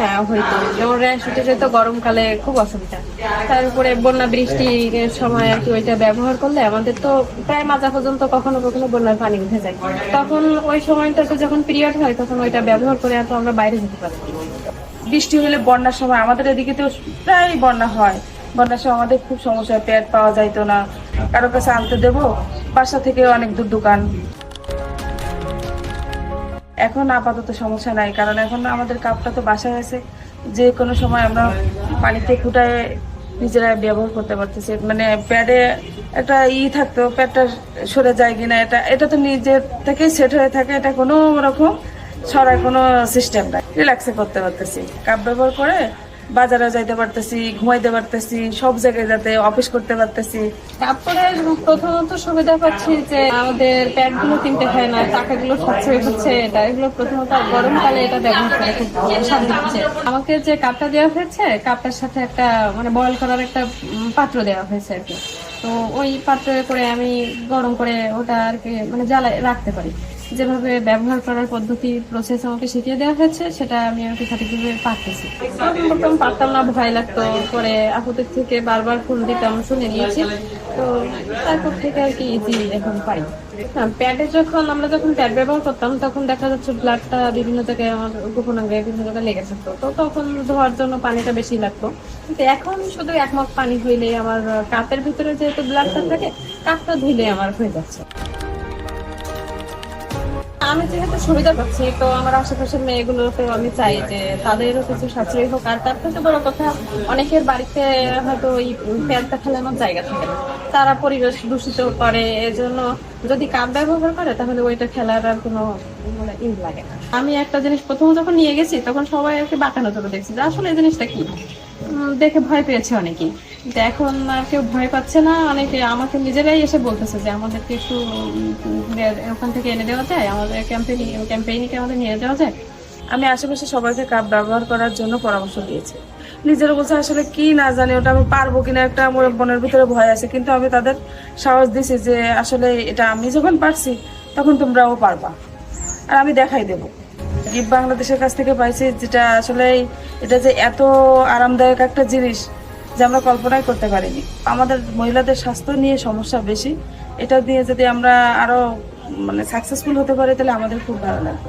হ্যাঁ হয়তো, যেমন র্যাশ উঠে যেত গরমকালে, খুব অসুবিধা। তার উপরে বন্যা বৃষ্টির সময় আর কি ওইটা ব্যবহার করলে আমাদের তো প্রায় মাজা পর্যন্ত কখনো কখনো বন্যার পানি উঠে যায়। তখন ওই সময়টাতে যখন পিরিয়ড হয় তখন ওইটা ব্যবহার করে আর তো আমরা বাইরে যেতে পারি। বৃষ্টি হলে বন্যার সময় আমাদের এদিকে তো প্রায় বন্যা হয়। বন্যার সময় আমাদের খুব সমস্যা হয়, প্যাড পাওয়া যাইতো না, কারো কাছে আনতে দেবো, বাসা থেকে অনেক দূর দোকান। এখন আপাতত সমস্যা নাই, কারণ এখন আমাদের কাপটা তো বাসায় আছে, যে কোনো সময় আমরা পানিতে ফুটায় নিজেরা ব্যবহার করতে পারতেছি। মানে প্যাডে একটা থাকতো, প্যাডটা সরে যায় কিনা, এটা এটা তো নিজের থেকেই সেট হয়ে থাকে, এটা কোনো রকম সরার কোনো সিস্টেম নাই, রিল্যাক্সে করতে পারতেছি। কাপ ব্যবহার করে বাজারে যাইতে পারতেছি, ঘুমাইতে পারতেছি, সব জায়গায় যাতে অফিস করতে পারতেছি। কাপড়ের প্রথমত সুবিধা পাচ্ছি যে আমাদের প্যাড গুলো কিনতে হয় না, টাকাগুলো সাশ্রয় হচ্ছে। এটা এগুলো প্রথমত গরমকালে এটা ব্যবহার করে খুব শান্তি হচ্ছে। আমাকে যে কাপটা দেওয়া হয়েছে, কাপটার সাথে একটা মানে বয়েল করার একটা পাত্র দেওয়া হয়েছে আর কি। তো ওই পাত্রে করে আমি গরম করে ওটা আর কি মানে জ্বালায় রাখতে পারি। যেভাবে ব্যবহার করার পদ্ধতি প্রসেস আমাকে শিখিয়ে দেওয়া হয়েছে, সেটা আমি আর কি সঠিকভাবে পারতেছি। প্রথম পারতাম না, ভয় লাগতো। পরে আপুদের থেকে বারবার ফোন দিতাম, শুনে নিয়েছি। তো তারপর থেকে আর কি ইজি এখন পারি। প্যাডে আমরা যখন প্যাড ব্যবহার করতাম তখন দেখা যাচ্ছে ব্লাডটা বিভিন্ন জায়গায়, আমার গোপনাঙ্গে বিভিন্ন জায়গায় লেগে থাকতো। তো তখন ধোয়ার জন্য পানিটা বেশি লাগতো। কিন্তু এখন শুধু এক মগ পানি হইলে আমার কাপের ভিতরে যেহেতু ব্লাডটা থাকে, কাপটা ধুইলে আমার হয়ে যাচ্ছে। আমি যেহেতু সুবিধা পাচ্ছি, তো আমার আশেপাশের মেয়েগুলোকে আমি চাই যে তাদেরও কিছু সাশ্রয়ী হোক। আর তার থেকে বড় কথা, অনেকের বাড়িতে হয়তো ওই প্যাডটা ফেলানোর জায়গা থাকে না, তারা পরিবেশ দূষিত করে। এজন্য যদি কাপ ব্যবহার করে তাহলে ওইটা খেলার আর কোনো মানে লাগে না। আমি একটা জিনিস প্রথম যখন নিয়ে গেছি তখন সবাই আর কি বাঁকানো চলে দেখছি যে আসলে এই জিনিসটা কি, দেখে ভয় পেয়েছে অনেকেই। কিন্তু এখন আর কেউ ভয় পাচ্ছে না, অনেকে আমাকে নিজেরাই এসে বলতেছে যে আমাদেরকে একটু ওখান থেকে এনে দেওয়া যায়, আমাদের ক্যাম্পেইনিকে আমাদের নিয়ে যাওয়া যায়। আমি আশেপাশে সবাইকে কাপ ব্যবহার করার জন্য পরামর্শ দিয়েছি। নিজের বলছে আসলে কি না জানি ওটা আমি পারবো কিনা, একটা আমার মনের ভিতরে ভয় আছে, কিন্তু আমি তাদের সাহস দিছি যে আসলে এটা আমি যখন পারছি তখন তোমরাও পারবা, আর আমি দেখাই দেবো। গিফট বাংলাদেশের কাছ থেকে পাইছি, যেটা আসলে এটা যে এত আরামদায়ক একটা জিনিস যে আমরা কল্পনাই করতে পারিনি। আমাদের মহিলাদের স্বাস্থ্য নিয়ে সমস্যা বেশি, এটা দিয়ে যদি আমরা আরো মানে সাকসেসফুল হতে পারি তাহলে আমাদের খুব ভালো লাগবে।